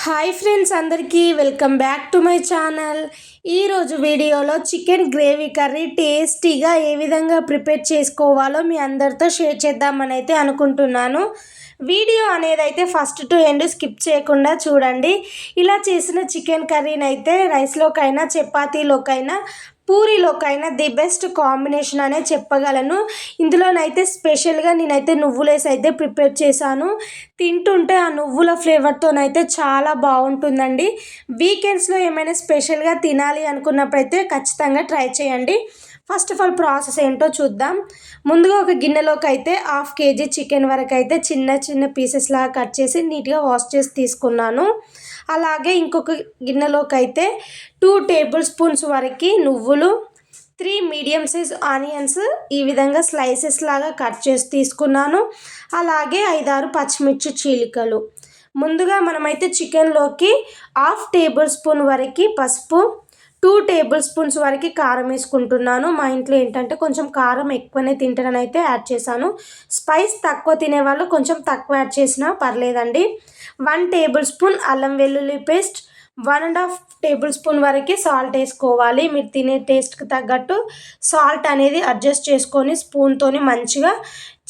Hi friends, అందరికీ welcome back to my channel. ఈరోజు వీడియోలో చికెన్ గ్రేవీ కర్రీ టేస్టీగా ఏ విధంగా ప్రిపేర్ చేసుకోవాలో మీ అందరితో షేర్ చేద్దామని అయితే అనుకుంటున్నాను. వీడియో అనేది అయితే ఫస్ట్ టు ఎండ్ స్కిప్ చేయకుండా చూడండి. ఇలా చేసిన చికెన్ కర్రీని అయితే రైస్లోకైనా చపాతీలోకైనా పూరీలోకైనా ది బెస్ట్ కాంబినేషన్ అనే చెప్పగలను. ఇందులోనైతే స్పెషల్గా నేనైతే నువ్వులేసి అయితే ప్రిపేర్ చేశాను. తింటుంటే ఆ నువ్వుల ఫ్లేవర్తోనైతే చాలా బాగుంటుందండి. వీకెండ్స్లో ఏమైనా స్పెషల్గా తినాలి అనుకున్నప్పుడైతే ఖచ్చితంగా ట్రై చేయండి. ఫస్ట్ ఆఫ్ ఆల్ ప్రాసెస్ ఏంటో చూద్దాం. ముందుగా ఒక గిన్నెలోకి అయితే 1/2 kg చికెన్ వరకు అయితే చిన్న చిన్న పీసెస్ లాగా కట్ చేసి నీట్గా వాష్ చేసి తీసుకున్నాను. అలాగే ఇంకొక గిన్నెలోకి అయితే 2 టేబుల్ స్పూన్స్ వరకు నువ్వులు, 3 మీడియం సైజ్ ఆనియన్స్ ఈ విధంగా స్లైసెస్ లాగా కట్ చేసి తీసుకున్నాను. అలాగే 5-6 పచ్చిమిర్చి చీలికలు. ముందుగా మనమైతే చికెన్లోకి 1/2 టేబుల్ స్పూన్ వరకు పసుపు, 2 టేబుల్ స్పూన్స్ వరకు కారం వేసుకుంటున్నాను. మా ఇంట్లో ఏంటంటే కొంచెం కారం ఎక్కువనే తింటానని అయితే యాడ్ చేశాను. స్పైస్ తక్కువ తినేవాళ్ళు కొంచెం తక్కువ యాడ్ చేసినా పర్లేదండి. 1 టేబుల్ స్పూన్ అల్లం వెల్లుల్లి పేస్ట్, 1.5 టేబుల్ స్పూన్ వరకు సాల్ట్ వేసుకోవాలి. మీరు తినే టేస్ట్కి తగ్గట్టు సాల్ట్ అనేది అడ్జస్ట్ చేసుకొని స్పూన్తోని మంచిగా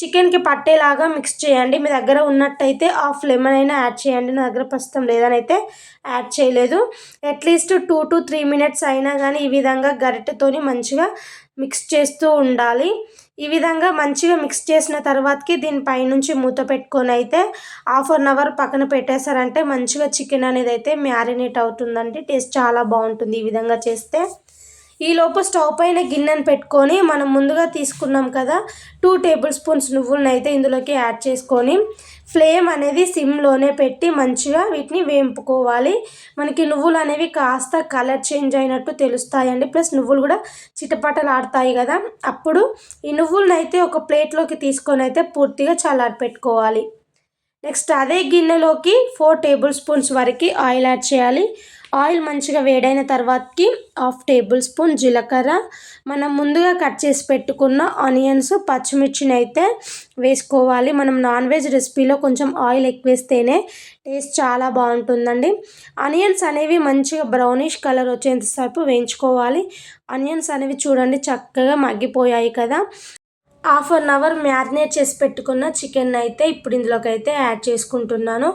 చికెన్కి పట్టేలాగా మిక్స్ చేయండి. మీ దగ్గర ఉన్నట్టయితే 1/2 లెమన్ అయినా యాడ్ చేయండి. నా దగ్గర ప్రస్తుతం లేదని అయితే యాడ్ చేయలేదు. అట్లీస్ట్ 2 to 3 మినిట్స్ అయినా కానీ ఈ విధంగా గరిటెతోని మంచిగా మిక్స్ చేస్తూ ఉండాలి. ఈ విధంగా మంచిగా మిక్స్ చేసిన తర్వాతకి దీనిపైనుంచి మూత పెట్టుకొని అయితే 1/2 అవర్ పక్కన పెట్టేశారంటే మంచిగా చికెన్ అనేది అయితే మ్యారినేట్ అవుతుందండి. టేస్ట్ చాలా బాగుంటుంది ఈ విధంగా చేస్తే. ఈలోపు స్టవ్ పైన గిన్నెను పెట్టుకొని మనం ముందుగా తీసుకున్నాం కదా 2 టేబుల్ స్పూన్స్ నువ్వులను అయితే ఇందులోకి యాడ్ చేసుకొని ఫ్లేమ్ అనేది సిమ్లోనే పెట్టి మంచిగా వీటిని వేంపుకోవాలి. మనకి నువ్వులు అనేవి కాస్త కలర్ చేంజ్ అయినట్టు తెలుస్తాయండి. ప్లస్ నువ్వులు కూడా చిటపటలాడతాయి కదా, అప్పుడు ఈ నువ్వులను అయితే ఒక ప్లేట్లోకి తీసుకొని అయితే పూర్తిగా చల్లారి పెట్టుకోవాలి. నెక్స్ట్ అదే గిన్నెలోకి 4 టేబుల్ స్పూన్స్ వరకు ఆయిల్ యాడ్ చేయాలి. ఆయిల్ మంచిగా వేడైన తర్వాతకి 1/2 టేబుల్ స్పూన్ జీలకర్ర, మనం ముందుగా కట్ చేసి పెట్టుకున్న ఆనియన్స్, పచ్చిమిర్చిని అయితే వేసుకోవాలి. మనం నాన్ వెజ్ రెసిపీలో కొంచెం ఆయిల్ ఎక్కువ వేస్తేనే టేస్ట్ చాలా బాగుంటుందండి. ఆనియన్స్ అనేవి మంచిగా బ్రౌనిష్ కలర్ వచ్చేంతసేపు వేయించుకోవాలి. ఆనియన్స్ అనేవి చూడండి చక్కగా మగ్గిపోయాయి కదా. 1/2 అవర్ మ్యారినేట్ చేసి పెట్టుకున్న చికెన్ అయితే ఇప్పుడు ఇందులోకి అయితే యాడ్ చేసుకుంటున్నాను.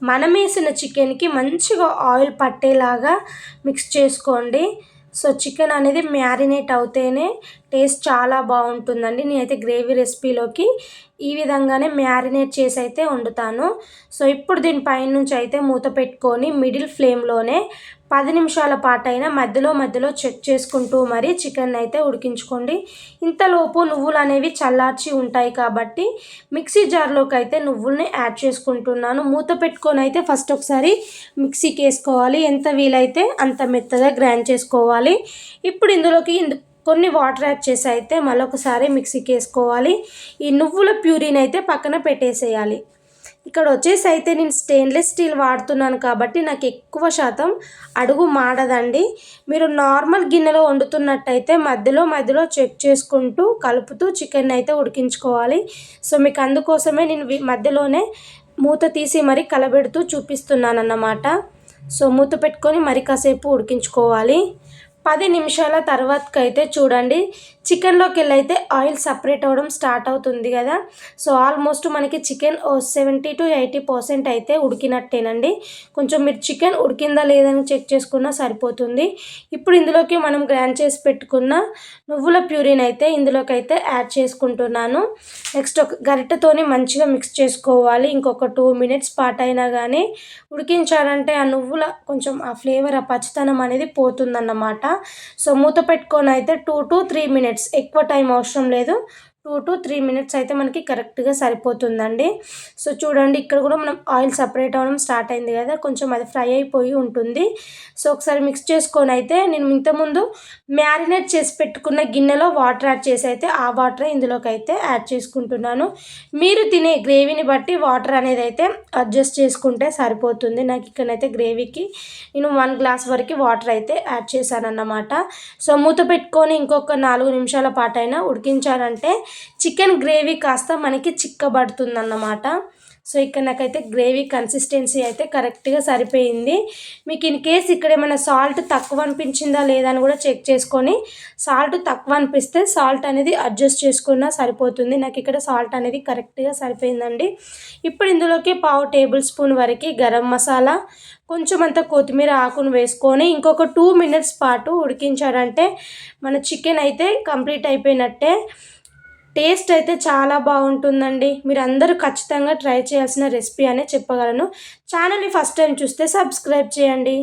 మనం వేసిన చికెన్కి మంచిగా ఆయిల్ పట్టేలాగా మిక్స్ చేసుకోండి. సో చికెన్ అనేది మ్యారినేట్ అవుతేనే టేస్ట్ చాలా బాగుంటుందండి. నేనైతే గ్రేవీ రెసిపీలోకి ఈ విధంగానే మ్యారినేట్ చేసి అయితే వండుతాను. సో ఇప్పుడు దీనిపైన నుంచి అయితే మూత పెట్టుకొని మిడిల్ ఫ్లేమ్లోనే 10 నిమిషాల పాటైనా మధ్యలో మధ్యలో చెక్ చేసుకుంటూ మరి చికెన్ అయితే ఉడికించుకోండి. ఇంతలోపు నువ్వులు అనేవి చల్లార్చి ఉంటాయి కాబట్టి మిక్సీ జార్లోకి అయితే నువ్వుల్ని యాడ్ చేసుకుంటున్నాను. మూత పెట్టుకొని అయితే ఫస్ట్ ఒకసారి మిక్సీకి వేసుకోవాలి. ఎంత వీలైతే అంత మెత్తగా గ్రైండ్ చేసుకోవాలి. ఇప్పుడు ఇందులోకి కొన్ని వాటర్ యాడ్ చేసి అయితే మళ్ళొకసారి మిక్సీకి వేసుకోవాలి. ఈ నువ్వుల ప్యూరీని అయితే పక్కన పెట్టేసేయాలి. ఇక్కడ వచ్చేసి అయితే నేను స్టెయిన్లెస్ స్టీల్ వాడుతున్నాను కాబట్టి నాకు ఎక్కువ శాతం అడుగు మాడదండి. మీరు నార్మల్ గిన్నెలో వండుతున్నట్టయితే మధ్యలో మధ్యలో చెక్ చేసుకుంటూ కలుపుతూ చికెన్ అయితే ఉడికించుకోవాలి. సో మీకు అందుకోసమే నేను మధ్యలోనే మూత తీసి మరి కలబెడుతూ చూపిస్తున్నాను అన్నమాట. సో మూత పెట్టుకొని మరి కాసేపు ఉడికించుకోవాలి. 10 నిమిషాల తర్వాతకైతే చూడండి చికెన్లోకి వెళ్ళైతే ఆయిల్ సపరేట్ అవ్వడం స్టార్ట్ అవుతుంది కదా. సో ఆల్మోస్ట్ మనకి చికెన్ 70 to 80% అయితే ఉడికినట్టేనండి. కొంచెం మీరు చికెన్ ఉడికిందా లేదని చెక్ చేసుకున్నా సరిపోతుంది. ఇప్పుడు ఇందులోకి మనం గ్రైండ్ చేసి పెట్టుకున్న నువ్వుల ప్యూరీని అయితే ఇందులోకి అయితే యాడ్ చేసుకుంటున్నాను. నెక్స్ట్ ఒక గరిటెతోని మంచిగా మిక్స్ చేసుకోవాలి. ఇంకొక 2 మినిట్స్ పాటు అయినా కానీ ఉడికించాలంటే ఆ నువ్వుల కొంచెం ఆ ఫ్లేవర్, ఆ పచ్చితనం అనేది పోతుందన్నమాట. సో మూత పెట్టుకొని అయితే 2 to 3 మినిట్స్, ఎక్కువ టైం అవసరం లేదు, 2 to 3 మినిట్స్ అయితే మనకి కరెక్ట్గా సరిపోతుందండి. సో చూడండి ఇక్కడ కూడా మనం ఆయిల్ సపరేట్ అవ్వడం స్టార్ట్ అయింది కదా, కొంచెం అది ఫ్రై అయిపోయి ఉంటుంది. సో ఒకసారి మిక్స్ చేసుకొని అయితే నేను ఇంతకుముందు మ్యారినేట్ చేసి పెట్టుకున్న గిన్నెలో వాటర్ యాడ్ చేసి అయితే ఆ వాటర్ ఇందులోకి అయితే యాడ్ చేసుకుంటున్నాను. మీరు తినే గ్రేవీని బట్టి వాటర్ అనేది అయితే అడ్జస్ట్ చేసుకుంటే సరిపోతుంది. నాకు ఇక్కడైతే గ్రేవీకి నేను 1 గ్లాస్ వరకు వాటర్ అయితే యాడ్ చేశాను అన్నమాట. సో మూత పెట్టుకొని ఇంకొక 4 నిమిషాల పాటైనా ఉడికించాలంటే చికెన్ గ్రేవీ కాస్త మనకి చిక్కబడుతుందన్నమాట. సో ఇక్కడ నాకైతే గ్రేవీ కన్సిస్టెన్సీ అయితే కరెక్ట్గా సరిపోయింది. మీకు ఇన్ కేస్ ఇక్కడ ఏమైనా సాల్ట్ తక్కువ అనిపించిందా లేదా అని కూడా చెక్ చేసుకొని, సాల్ట్ తక్కువ అనిపిస్తే సాల్ట్ అనేది అడ్జస్ట్ చేసుకున్నా సరిపోతుంది. నాకు ఇక్కడ సాల్ట్ అనేది కరెక్ట్గా సరిపోయిందండి. ఇప్పుడు ఇందులోకి 1/2 టేబుల్ స్పూన్ వరకు గరం మసాలా, కొంచెం అంత కొత్తిమీర ఆకును వేసుకొని ఇంకొక 2 మినిట్స్ పాటు ఉడికించారంటే మన చికెన్ అయితే కంప్లీట్ అయిపోయినట్టే. టేస్ట్ అయితే చాలా బాగుంటుందండి. మీరు అందరూ ఖచ్చితంగా ట్రై చేయాల్సిన రెసిపీ అనే చెప్పగలను. ఛానల్ని ఫస్ట్ టైం చూస్తే సబ్స్క్రైబ్ చేయండి.